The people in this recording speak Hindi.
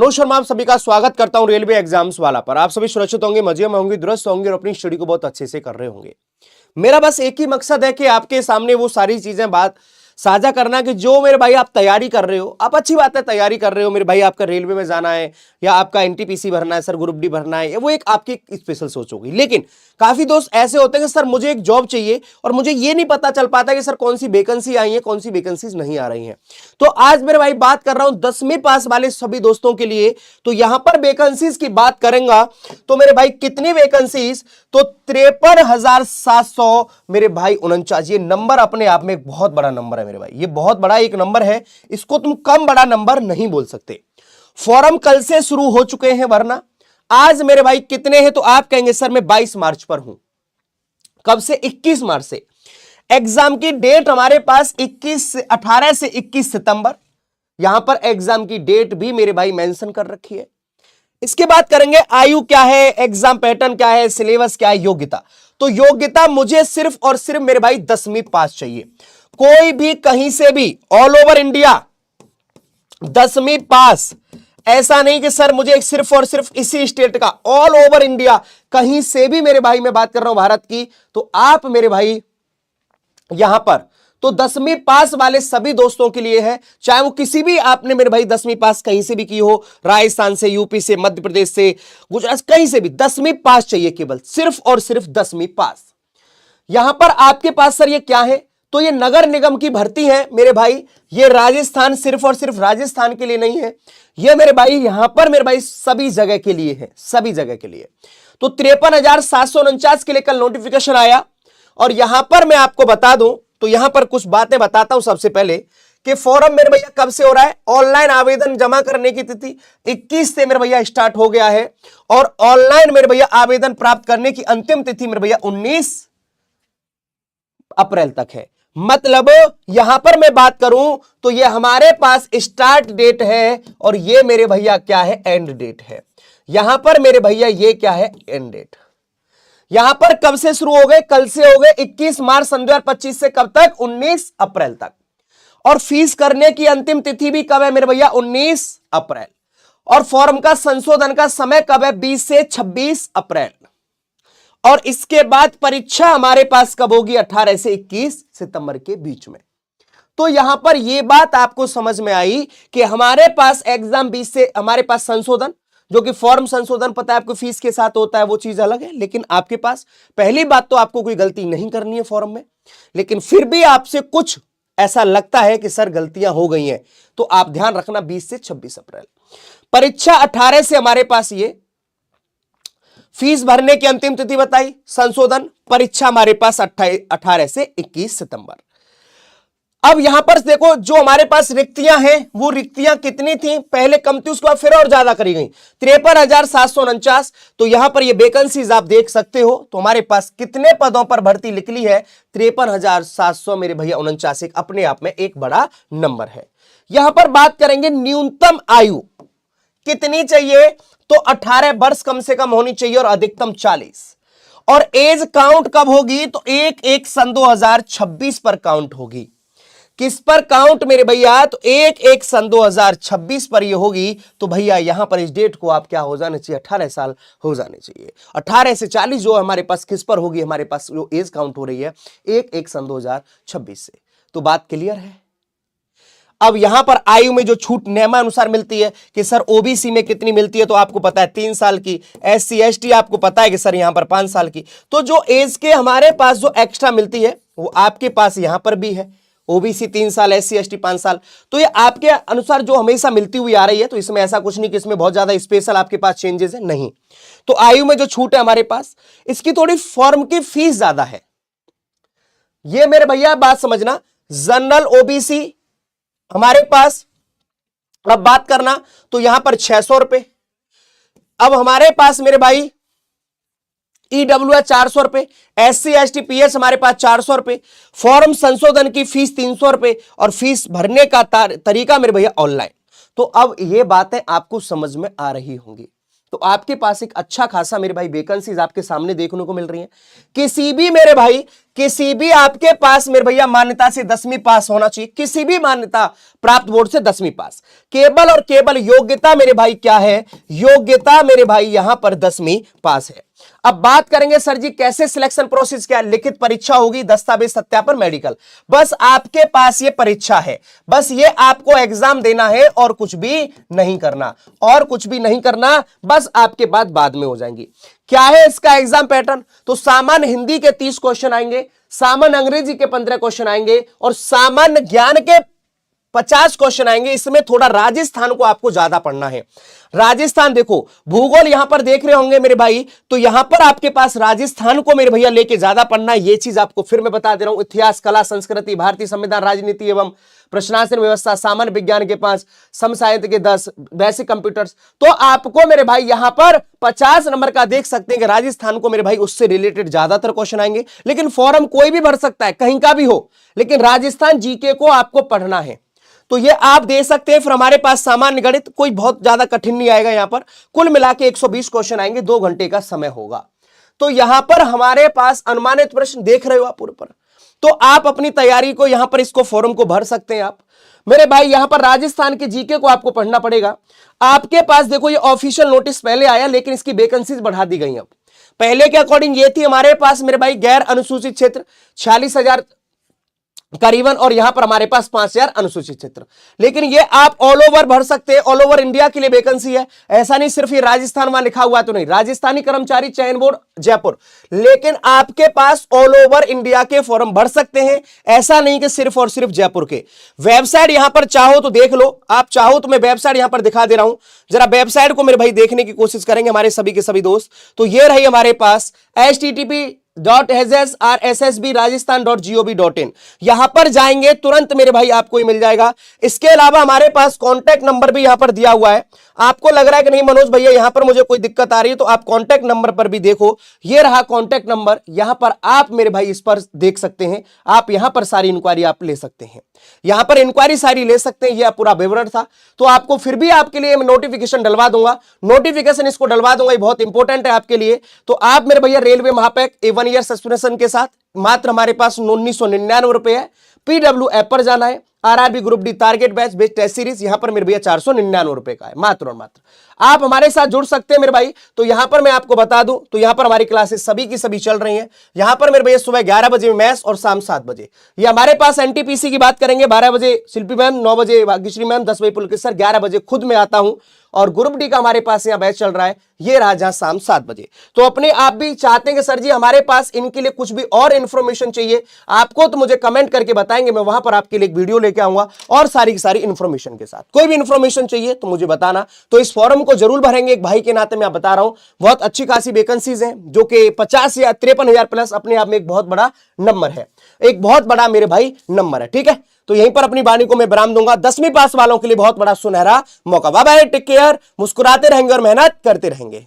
रोहित शर्मा, आप सभी का स्वागत करता हूं रेलवे एग्जाम्स वाला पर। आप सभी सुरक्षित होंगे, मजे में होंगे, दुरुस्त होंगे और अपनी स्टडी को बहुत अच्छे से कर रहे होंगे। मेरा बस एक ही मकसद है कि आपके सामने वो सारी चीजें बात साझा करना कि जो मेरे भाई आप तैयारी कर रहे हो, आप अच्छी बात है तैयारी कर रहे हो मेरे भाई, आपका रेलवे में जाना है या आपका एनटीपीसी भरना है, सर ग्रुप डी भरना है, वो एक आपकी स्पेशल सोच होगी। लेकिन काफी दोस्त ऐसे होते हैं कि सर मुझे एक जॉब चाहिए और मुझे ये नहीं पता चल पाता कि सर कौन सी वैकेंसी आई है, कौन सी वैकेंसीज नहीं आ रही हैं। तो आज मेरे भाई बात कर रहा हूं 10वीं पास वाले सभी दोस्तों के लिए। तो यहां पर वैकेंसीज की बात करेंगे तो मेरे भाई कितनी वैकेंसीज, तो 53,700 मेरे भाई 49। ये नंबर अपने आप में एक बहुत बड़ा नंबर है मेरे भाई, ये बहुत बड़ा एक नंबर है, इसको तुम कम बड़ा नंबर नहीं बोल सकते। फॉर्म कल से शुरू हो चुके हैं, वरना आज मेरे भाई कितने हैं, तो आप कहेंगे सर मैं 22 मार्च पर हूं। कब से? 21 मार्च से। एग्जाम की डेट हमारे पास 18 से 21 सितंबर। यहां पर एग्जाम की डेट भी मेरे भाई मेंशन कर रखी है। इसके बाद करेंगे आयु क्या है, एग्जाम पैटर्न क्या है, सिलेबस क्या है, योग्यता। तो योग्यता मुझे सिर्फ और सिर्फ मेरे भाई 10वीं पास चाहिए। कोई भी कहीं से भी ऑल ओवर इंडिया 10वीं पास। ऐसा नहीं कि सर मुझे सिर्फ और सिर्फ इसी स्टेट का, ऑल ओवर इंडिया कहीं से भी मेरे भाई मैं बात कर रहा हूं भारत की। तो आप मेरे भाई यहां पर तो 10वीं पास वाले सभी दोस्तों के लिए है, चाहे वो किसी भी आपने मेरे भाई 10वीं पास कहीं से भी की हो, राजस्थान से, यूपी से, मध्य प्रदेश से, गुजरात, कहीं से भी 10वीं पास चाहिए, केवल सिर्फ और सिर्फ 10वीं पास। यहां पर आपके पास सर ये क्या है, तो ये नगर निगम की भर्ती है मेरे भाई। ये राजस्थान, सिर्फ और सिर्फ राजस्थान के लिए नहीं है, ये मेरे भाई यहां पर मेरे भाई सभी जगह के लिए है, सभी जगह के लिए। तो 53,749 के लिए कल नोटिफिकेशन आया। और यहां पर मैं आपको बता दूं, तो यहां पर कुछ बातें बताता हूं। सबसे पहले कि फॉर्म मेरे भैया कब से हो रहा है, ऑनलाइन आवेदन जमा करने की तिथि 21 से मेरे भैया स्टार्ट हो गया है। और ऑनलाइन मेरे भैया आवेदन प्राप्त करने की अंतिम तिथि मेरे भैया 19 अप्रैल तक है। मतलब यहां पर मैं बात करूं तो ये हमारे पास स्टार्ट डेट है और ये मेरे भैया क्या है, एंड डेट है। यहां पर मेरे भैया ये क्या है, एंड डेट। यहां पर कब से शुरू हो गए, कल से हो गए 21 मार्च 2025 से कब तक, 19 अप्रैल तक। और फीस करने की अंतिम तिथि भी कब है मेरे भैया, 19 अप्रैल। और फॉर्म का संशोधन का समय कब है, 20 से 26 अप्रैल। और इसके बाद परीक्षा हमारे पास कब होगी, 18 से 21 सितंबर के बीच में। तो यहां पर यह बात आपको समझ में आई कि हमारे पास एग्जाम 20 से, हमारे पास संशोधन, जो कि फॉर्म संशोधन पता है आपको फीस के साथ होता है, वो चीज अलग है। लेकिन आपके पास पहली बात तो आपको कोई गलती नहीं करनी है फॉर्म में, लेकिन फिर भी आपसे कुछ ऐसा लगता है कि सर गलतियां हो गई हैं, तो आप ध्यान रखना 20 से 26 अप्रैल। परीक्षा 18 से हमारे पास ये फीस भरने की अंतिम तिथि बताई, संशोधन, परीक्षा हमारे पास 18 से 21 सितंबर। अब यहां पर देखो जो हमारे पास रिक्तियां हैं, वो रिक्तियां कितनी थी, पहले कम थी, उसके बाद फिर और ज्यादा करी गई, 53,749। तो यहां पर ये वैकेंसीज आप देख सकते हो। तो हमारे पास कितने पदों पर भर्ती निकली है, 53,700 मेरे भैया 49, एक अपने आप में एक बड़ा नंबर है। यहां पर बात करेंगे न्यूनतम आयु कितनी चाहिए, तो 18 वर्ष कम से कम होनी चाहिए और अधिकतम 40। और एज काउंट कब होगी, तो 1/1 2026 पर काउंट होगी। किस पर काउंट मेरे भैया, तो 1/1 2026 पर ये होगी। तो भैया यहां पर इस डेट को आप क्या हो जाने चाहिए, 18 साल हो जाने चाहिए। 18 से 40 जो हमारे पास किस पर होगी, हमारे पास जो एज काउंट हो रही है 1/1 2026 से। तो बात क्लियर है। अब यहां पर आयु में जो छूट नियमानुसार मिलती है कि सर ओबीसी में कितनी मिलती है, तो आपको पता है 3 साल की, SC ST आपको पता है कि सर यहां पर 5 साल की। तो जो एज के हमारे पास जो एक्स्ट्रा मिलती है वो आपके पास यहां पर भी है, ओबीसी 3 साल, SC ST 5 साल। तो ये आपके अनुसार जो हमेशा मिलती हुई आ रही है, तो इसमें ऐसा कुछ नहीं कि इसमें बहुत ज्यादा स्पेशल आपके पास चेंजेस है, नहीं। तो आयु में जो छूट है हमारे पास, इसकी थोड़ी फॉर्म की फीस ज्यादा है, ये मेरे भैया बात समझना। जनरल OBC हमारे पास अब बात करना तो यहां पर 600 रुपए। अब हमारे पास मेरे भाई EWS 400 रुपए, SC ST PS हमारे पास 400 रुपए। फॉर्म संशोधन की फीस 300 रुपए और फीस भरने का तरीका मेरे भैया ऑनलाइन। तो अब ये बातें आपको समझ में आ रही होंगी। तो आपके पास एक अच्छा खासा मेरे भाई वैकेंसीज आपके सामने देखने को मिल रही है। किसी भी मेरे भाई किसी भी आपके पास मेरे भैया मान्यता से 10वीं पास होना चाहिए, किसी भी मान्यता प्राप्त बोर्ड से 10वीं पास। केवल और केवल योग्यता मेरे भाई क्या है, योग्यता मेरे भाई यहां पर 10वीं पास है। अब बात करेंगे सर जी कैसे सिलेक्शन प्रोसेस, क्या लिखित परीक्षा होगी, दस्तावेज सत्यापन, मेडिकल, बस आपके पास ये परीक्षा है, बस ये आपको एग्जाम देना है और कुछ भी नहीं करना, और कुछ भी नहीं करना, बस आपके बाद में हो जाएंगी। क्या है इसका एग्जाम पैटर्न, तो सामान्य हिंदी के 30 क्वेश्चन आएंगे, सामान्य अंग्रेजी के 15 क्वेश्चन आएंगे और सामान्य ज्ञान के 50 क्वेश्चन आएंगे। इसमें थोड़ा राजस्थान को आपको ज्यादा पढ़ना है। राजस्थान देखो, भूगोल यहां पर देख रहे होंगे मेरे भाई, तो यहां पर आपके पास राजस्थान को मेरे भैया लेके ज्यादा पढ़ना है। ये चीज आपको फिर मैं बता दे रहा हूं। इतिहास, कला, संस्कृति, भारतीय संविधान, राजनीति एवं प्रश्नासन व्यवस्था, सामान्य विज्ञान के 5, सम साहित्य के 10, बेसिक कंप्यूटर्स, तो आपको मेरे भाई यहां पर 50 नंबर का देख सकते हैं कि राजस्थान को मेरे भाई उससे रिलेटेड ज्यादातर क्वेश्चन आएंगे। लेकिन फॉर्म कोई भी भर सकता है, कहीं का भी हो, लेकिन राजस्थान जीके को आपको पढ़ना है, तो ये आप दे सकते हैं। फिर हमारे पास सामान्य गणित, कोई बहुत ज्यादा कठिन नहीं आएगा यहां पर, कुल मिला के 120 क्वेश्चन आएंगे, 2 घंटे का समय होगा। तो यहां पर हमारे पास अनुमानित प्रश्न देख रहे हो आप पूरे पर, तो आप अपनी तैयारी को यहां पर इसको फॉर्म को भर सकते हैं आप मेरे भाई। यहां पर राजस्थान के जीके को आपको पढ़ना पड़ेगा। आपके पास देखो ये ऑफिशियल नोटिस पहले आया, लेकिन इसकी वैकेंसीज बढ़ा दी गई। अब पहले के अकॉर्डिंग ये थी हमारे पास मेरे भाई गैर अनुसूचित क्षेत्र 46,000 करीबन, और यहां पर हमारे पास 5,000 अनुसूचित क्षेत्र। लेकिन ये आप ऑल ओवर भर सकते हैं, ऑल ओवर इंडिया के लिए वैकेंसी है। ऐसा नहीं सिर्फ ये राजस्थान वहां लिखा हुआ तो नहीं, राजस्थानी कर्मचारी चयन बोर्ड जयपुर, लेकिन आपके पास ऑल ओवर इंडिया के फॉर्म भर सकते हैं। ऐसा नहीं कि सिर्फ और सिर्फ जयपुर के। वेबसाइट यहां पर चाहो तो देख लो, आप चाहो तो मैं वेबसाइट यहां पर दिखा दे रहा हूं, जरा वेबसाइट को मेरे भाई देखने की कोशिश करेंगे हमारे सभी के सभी दोस्त। तो ये रही हमारे पास http://ssbrajasthan.gov.in, यहां पर जाएंगे तुरंत मेरे भाई आपको ही मिल जाएगा। इसके अलावा हमारे पास कॉन्टैक्ट नंबर भी यहां पर दिया हुआ है। आपको लग रहा है कि नहीं मनोज भैया यहां पर मुझे कोई दिक्कत आ रही है, तो आप कॉन्टैक्ट नंबर पर भी देखो, ये रहा कॉन्टैक्ट नंबर, यहां पर आप मेरे भाई इस पर देख सकते हैं। आप यहां पर सारी इंक्वायरी आप ले सकते हैं, यहां पर इंक्वायरी सारी ले सकते हैं। यह पूरा विवरण था। तो आपको फिर भी आपके लिए मैं नोटिफिकेशन डलवा दूंगा, नोटिफिकेशन इसको डलवा दूंगा, ये बहुत इंपॉर्टेंट है आपके लिए। तो आप मेरे भैया रेलवे महापैक A1 ईयर सस्पेंशन के साथ मात्र हमारे पास 1999 रुपए है। PW ऐप पर जाना है, RRB group D target batch best test series, यहां पर मेरे भैया 499 रुपए का है मात्र और मात्र। आप हमारे साथ जुड़ सकते हैं मेरे भाई। तो यहां पर मैं आपको बता दूं, तो यहां पर हमारी क्लासेस सभी की सभी चल रही हैं। यहां पर मेरे भैया सुबह 11 बजे मैथ्स और शाम 7 बजे। ये हमारे पास NTPC की बात करेंगे, 12 बजे शिल्पी मैम, 9 बजे भाग्यश्री मैम, 10 बजे पुलकित सर, 11 बजे खुद मैं आता हूं। और ग्रुप डी का हमारे पास यहाँ बैच चल रहा है, ये रहा जहां शाम 7 बजे। तो अपने आप भी चाहते हैं कि सर जी हमारे पास इनके लिए कुछ भी और इंफॉर्मेशन चाहिए आपको, तो मुझे कमेंट करके बताएंगे, मैं वहां पर आपके लिए एक वीडियो लेके आऊंगा और सारी की सारी इंफॉर्मेशन के साथ। कोई भी इंफॉर्मेशन चाहिए तो मुझे बताना। तो इस फॉर्म को जरूर भरेंगे, एक भाई के नाते मैं बता रहा हूं। बहुत अच्छी खासी वैकेंसीज हैं, जो कि 50 या 53,000 प्लस अपने आप में एक बहुत बड़ा नंबर है, एक बहुत बड़ा मेरे भाई नंबर है। ठीक है, तो यहीं पर अपनी वाणी को मैं विराम दूंगा। 10वीं पास वालों के लिए बहुत बड़ा सुनहरा मौका। बाय बाय, टेक केयर, मुस्कुराते रहेंगे और मेहनत करते रहेंगे।